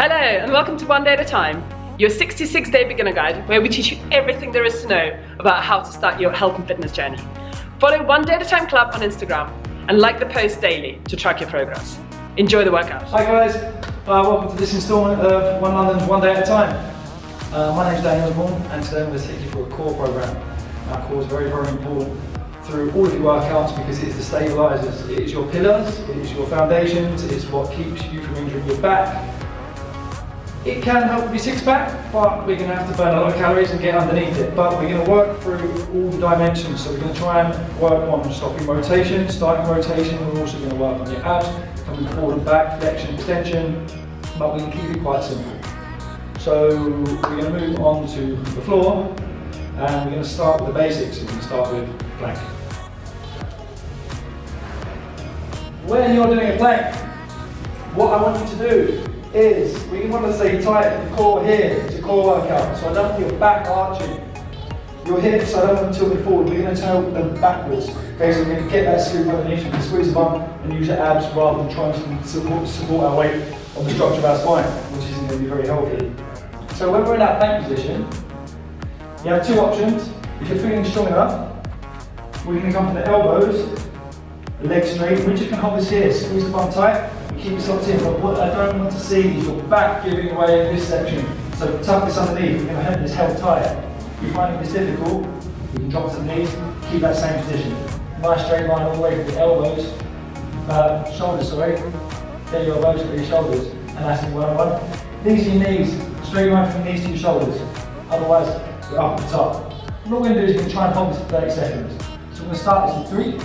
Hello and welcome to One Day at a Time, your 66-day beginner guide where we teach you everything there is to know about how to start your health and fitness journey. Follow One Day at a Time Club on Instagram and like the post daily to track your progress. Enjoy the workout. Hi guys, welcome to this instalment of One London's One Day at a Time. My name is Daniel Osborne and today I'm going to take you through a core program. Our core is very, very important through all of your workouts because it is the stabilisers. It is your pillars, it is your foundations, it is what keeps you from injuring your back. It can help with your six-pack, but we're going to have to burn a lot of calories and get underneath it. But we're going to work through all the dimensions. So we're going to try and work on stopping rotation, starting rotation. We're also going to work on your abs, coming forward and back, flexion, extension. But we can keep it quite simple. So we're going to move on to the floor, and we're going to start with the basics. We're going to start with plank. When you're doing a plank, what I want you to do is we want to stay tight at the core here. It's a core workout, so I don't want your back arching. Your hips, I don't want them tilted forward. We're going to tilt them backwards. Okay, so we're going to get that scoop underneath. You can squeeze the bum and use your abs rather than trying to support our weight on the structure of our spine, which isn't going to be very healthy. So when we're in that plank position, you have two options. If you're feeling strong enough, we're going to come from the elbows, the legs straight. We're just going to hold this here, squeeze the bum tight. Keep yourself in, but what I don't want to see is your back giving away in this section. So tuck this underneath, we're going to have this held tight. If you're finding this difficult, you can drop to the knees, keep that same position. Nice straight line all the way from the elbows, shoulders, sorry. Get your elbows to your shoulders, and that's in 1-on-1. Knees to your knees, straight line from the knees to your shoulders. Otherwise, we're up at the top. What we're going to do is we're going to try and hold this for 30 seconds. So we're going to start this in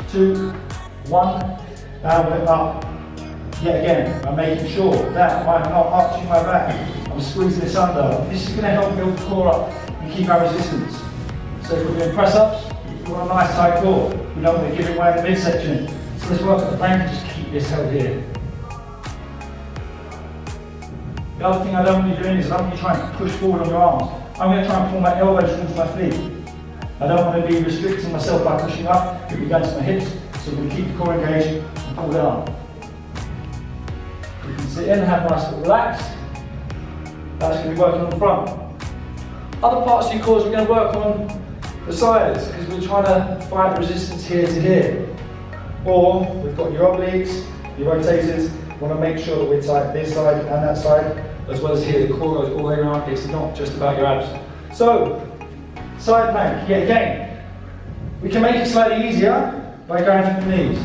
3, 2, 1, and we're up. Yet again, I'm making sure that I'm not arching my back, I'm squeezing this under. This is going to help build the core up and keep our resistance. So if we're doing press-ups, we want a nice tight core. We don't want to give it away in the midsection. So let's work at the plank and just keep this held here. The other thing I don't want you doing is I don't want you trying to push forward on your arms. I'm going to try and pull my elbows towards my feet. I don't want to be restricting myself by pushing up. It will be going to my hips. So we're going to keep the core engaged and pull down. You can sit in and have a nice little relax. That's going to be working on the front. Other parts of your core we're going to work on the sides because we're trying to find resistance here to here. Or we've got your obliques, your rotators. We want to make sure that we're tight this side and that side, as well as here. The core goes all the way around. It's not just about your abs. So, side plank, yet again. We can make it slightly easier by going from the knees.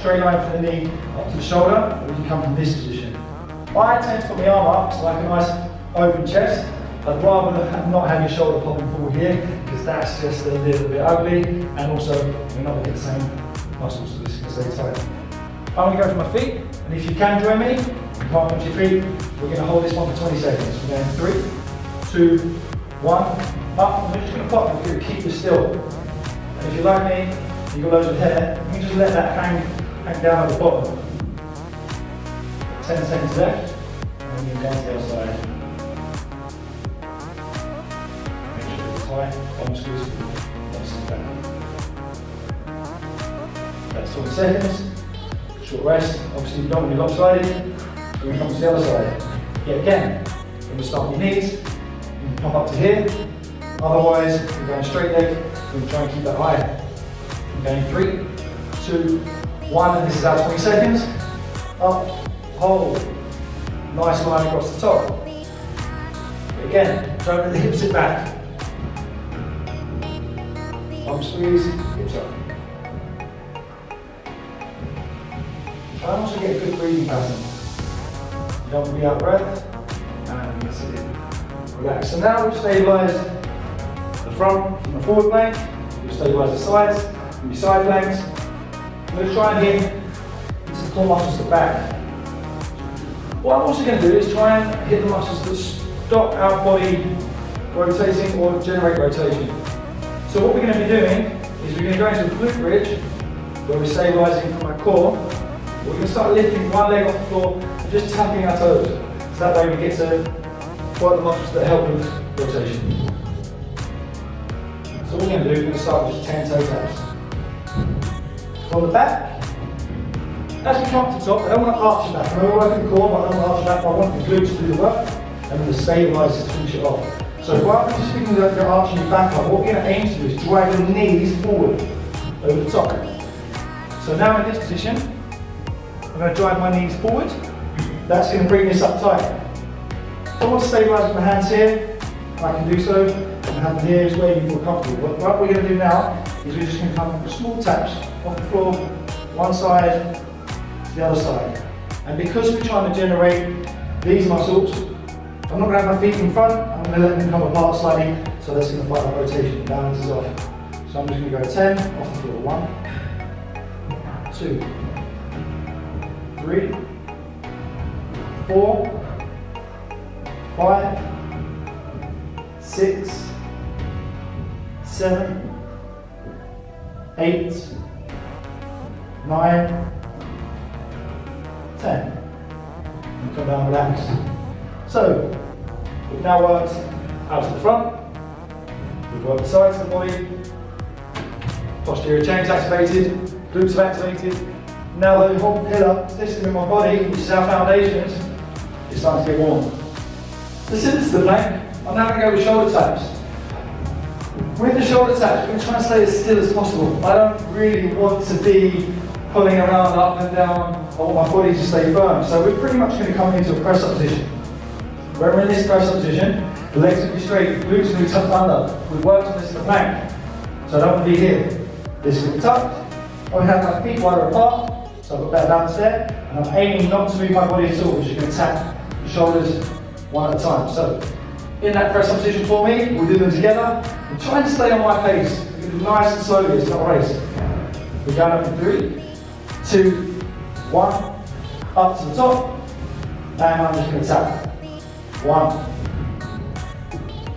Straight line from the knee up to the shoulder, and we can come from this position. I tend to put my arm up, so like a nice open chest. I'd rather not have your shoulder popping forward here, because that's just a little bit ugly, and also we're not going to get the same muscles, so this is going to stay tight. I'm going to go to my feet, and if you can join me, you can't punch your feet, we're going to hold this one for 20 seconds. We're going 3, 2, 1, up, and we're just going to pop, and we're going to keep this still. And if you're like me, you've got loads of hair, you can just let that hang down at the bottom. 10 seconds left, and then you're down to the other side. Make sure it's tight, bum squeeze, bum down. That's 20 seconds, short rest. Obviously you don't want to be lopsided, so we come to the other side. Yet again, we're going to start with your knees, you can pop up to here, otherwise we're going straight leg, we're going to try and keep that high. We're going 3, 2, 1, and this is our 20 seconds. Up, hold. Nice line across the top. Again, don't let the hips sit back. Arm squeeze, hips up. Try and also get a good breathing pattern. You don't want to be out of breath. And that's it. Relax. So now we've stabilised the front from the forward plank. We've stabilised the sides from your side planks. I'm going to try and hit into the core muscles at the back. What I'm also going to do is try and hit the muscles that stop our body rotating or generate rotation. So what we're going to be doing is we're going to go into a glute bridge where we're stabilising from our core. We're going to start lifting one leg off the floor and just tapping our toes. So that way we get to work the muscles that help with rotation. So what we're going to do, we're going to start with just 10 toe taps. From the back, as we come up to the top, I don't want to arch the back. I know we're working the core, but I don't want to arch the back. I want the glutes to do the work, and then the stabilizer to finish it off. So rather than just thinking that you're arching your back up, what we're going to aim to do is drag your knees forward over the top. So now in this position, I'm going to drive my knees forward. That's going to bring this up tight. If I want to stabilise with my hands here, I can do so. And have them here is where you feel comfortable. What we're going to do now is we're just going to come with small taps off the floor, one side to the other side. And because we're trying to generate these muscles, I'm not going to have my feet in front, I'm going to let them come apart slightly, so that's going to fight that rotation, balances off. So I'm just going to go 10, off the floor, 1, 2, 3, 4, 5, 6, 7, 8, 9, 10. And come down, relax. So, we've now worked out to the front, we've worked the sides of the body, posterior chain's activated, glutes are activated. Now the whole pillar system in my body, which is our foundations, is starting to get warm. So since the plank, I'm now going to go with shoulder taps. With the shoulder taps, we're going to try and stay as still as possible. I don't really want to be pulling around up and down. I want my body to stay firm. So we're pretty much going to come into a press-up position. When we're in this press-up position, the legs will be straight, glutes will be tucked under. We've worked on this in the plank. So I don't want to be here. This will be tucked. I will have my feet wider apart, so I've got better balance there. And I'm aiming not to move my body at all, because you're going to tap the shoulders one at a time. So in that press-up position for me, we'll do them together. I'm trying to stay on my pace. We're going to do nice and slowly, it's not a race. We're going up in 3, 2, 1, up to the top, and I'm just going to tap. 1,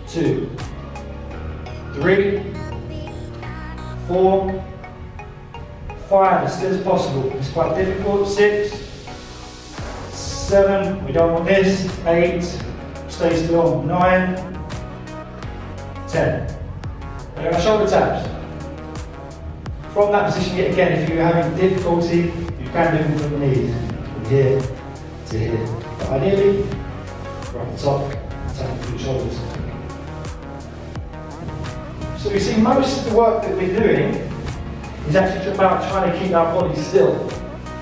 2, 3, 4, 5, as still as possible. It's quite difficult. 6, 7, we don't want this. 8, stay still. 9, 10. We're going to shoulder taps. From that position, yet again, if you're having difficulty, you can do them from the knees, from here to here. But ideally, right at the top, tapping through the shoulders. So we see most of the work that we're doing is actually about trying to keep our body still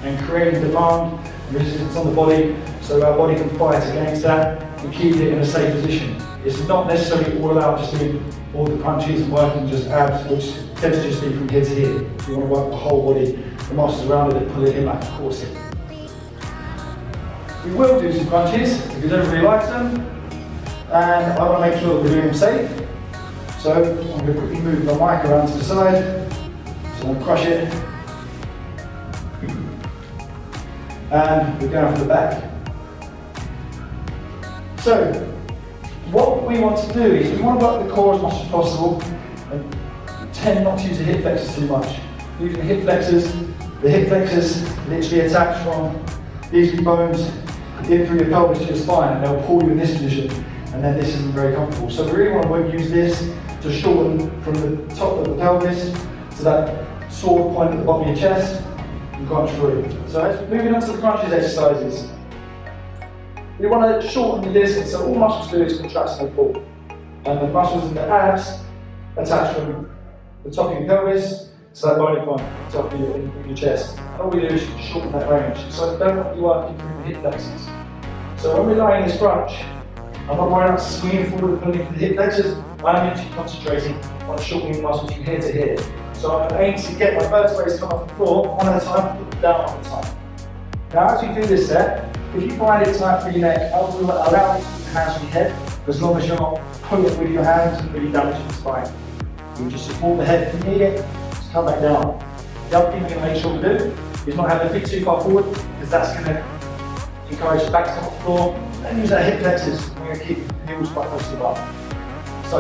and creating demand and resistance on the body so our body can fight against that and keep it in a safe position. It's not necessarily all about just doing all the crunches and working just abs, which tends to just be from here to here. You want to work the whole body, the muscles around it, pull it in like a corset. We will do some crunches because everybody likes them, and I want to make sure that we're doing them safe. So I'm going to quickly move my mic around to the side, so I'm going to crush it, and we're going for the back. So what we want to do is we want to work the core as much as possible and tend not to use the hip flexors too much. Using the hip flexors literally attach from these bones in through your pelvis to your spine, and they'll pull you in this position, and then this isn't very comfortable. So we really want to use this to shorten from the top of the pelvis to that sore point at the bottom of your chest and crunch through. So as we're moving on to the crunches exercises, we want to shorten the distance, so all muscles do is contract and pull. And the muscles in the abs attach from the top of your pelvis to that bony point, top of your chest. And all we do is shorten that range. So don't want to be working through the hip flexors. So when we're lying in this crunch, I'm not worried about swinging forward and pulling from the hip flexors. I'm actually concentrating on shortening the muscles from here to here. So I'm aiming to get my vertebrae to come off the floor one at a time, down one at a time. Now as you do this set, if you find it tight for your neck, I will allow you to keep your hands on your head, as long as you're not pulling with your hands and really damaging the spine. You just support the head if you need it, just come back down. The other thing we're going to make sure we do is not have the feet too far forward, because that's going to encourage the back to come off the floor, and use our hip flexors. We're going to keep the heels quite close to the bar. So,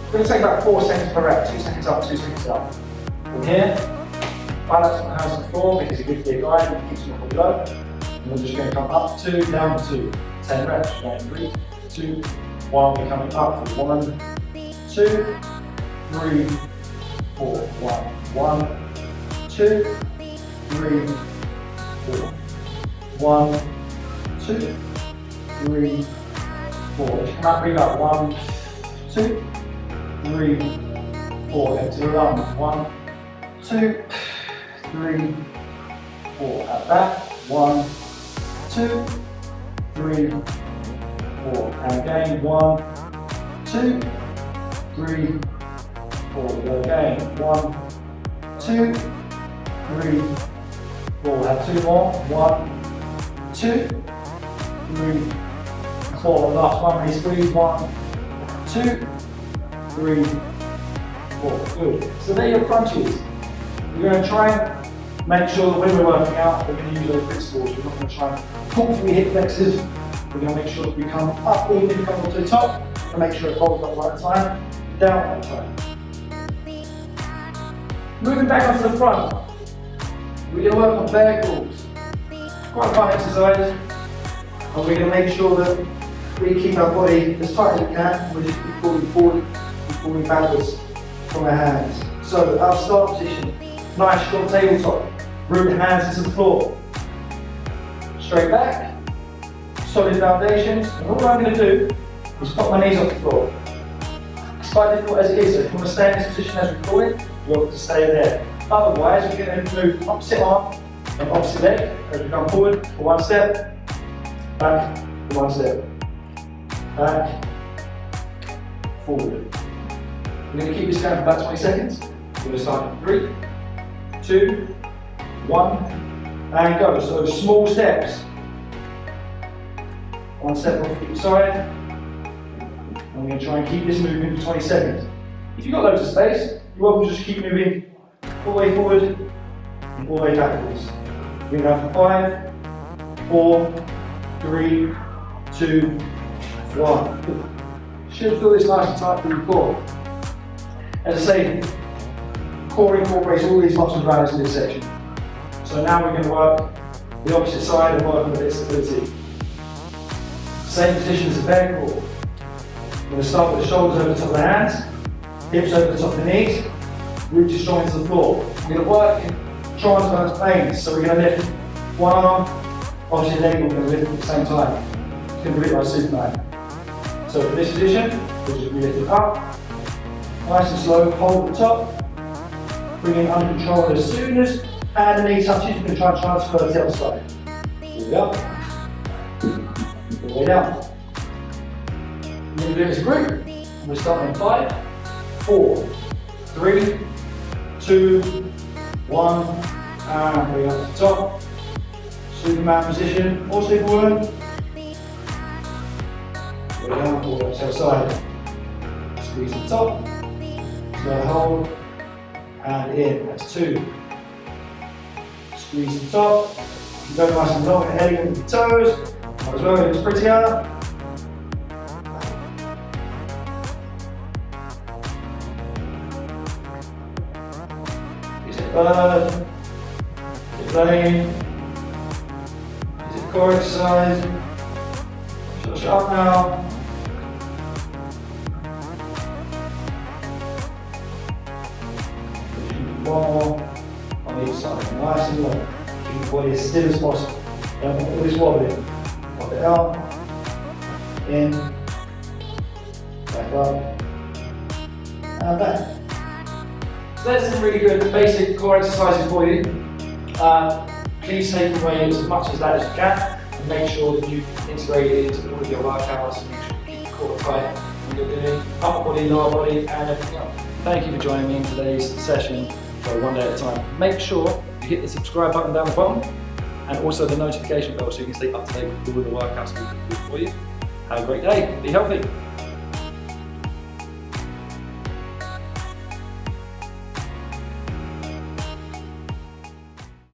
we're going to take about 4 seconds per rep, 2 seconds up, 2 seconds up. From here, balance my hands on the floor because it gives me a guide and keeps me off the low. And we're just going to come up 2, down 2, 10 reps. Going 3, 2, 1. We're coming up for 1, 2, 3, 4. 1, 1, 2, 3, 4. 1, 2, 3, 4. Just come out, bring up. 1, 2, 3, 4. Into the lunge. 1, 2, 3, 4. At back. 1, 2, 3, 4. And again. 1, 2, 3, 4. Go again. 1, 2, 3, 4. Have 2 more. 1, 2, 3, 4. Last one. Squeeze. 1, 2, 3, 4. Good. So they're your crunches. You're going to try and make sure that when we're working out, we're going to use those principles. We're not going to try and pull through hip flexors. We're going to make sure that we come up, even come to the top, and make sure it holds up right time, down right time. Moving back onto the front, we're going to work on bear crawls. Quite a fun exercise, and we're going to make sure that we keep our body as tight as we can. We're just falling forward and falling backwards from our hands. So our start position, nice strong tabletop, root the hands into the floor. Straight back, solid foundations, and all I'm going to do is pop my knees off the floor. It's quite difficult as it is, so if you want to stay in this position as we call it, you're able to stay there. Otherwise, we're going to move opposite arm and opposite leg as we come forward for 1 step, back for 1 step, back, forward. We're going to keep this going for about 20 seconds. We're going to start in 3, 2, 1, and go. So small steps. 1 step off each side. And we're going to try and keep this moving for 20 seconds. If you've got loads of space, you're welcome to just keep moving all the way forward and all the way backwards. We're going to have 5, 4, 3, 2, 1. Should feel this nice and tight through the core. As I say, core incorporates all these muscles around us in this section. So now we're going to work the opposite side and work on a bit of stability. Same position as the bear crawl. We're going to start with the shoulders over the top of the hands, hips over the top of the knees, root is strong into the floor. We're going to work in transverse planes, so we're going to lift one arm, opposite leg, we're going to lift at the same time. It's going to be a bit like Superman. So for this position, we'll just be lifted up, nice and slow, hold at the top, bring it under control. As soon as hand and knee touches, you can try and transfer to the other side. All the way up, all the way down. We're going to do this group. We're starting in 5, 4, 3, 2, 1, and bring up to the top. Superman position or Superwoman. Go down, all the way to the side. Squeeze the top. So hold and in. That's 2. Squeeze the top. You go nice and long and elegant with the toes. Might as well, it looks prettier. Is it bird? Is it plane? Is it core exercise? Shut up now. One more on each side, nice and long. Keep the body as still as possible. Don't want all this wobbling. Pop it out, in, back up, and back. So that's some really good basic core exercises for you. Please take away as much as that as you can, and make sure that you integrate it into all of your workouts and make sure you keep the core tight when you're doing upper body, lower body, and everything else. Thank you for joining me in today's session for One Day at a Time. Make sure you hit the subscribe button down the bottom and also the notification bell so you can stay up to date with all the workouts we can do for you. Have a great day. Be healthy.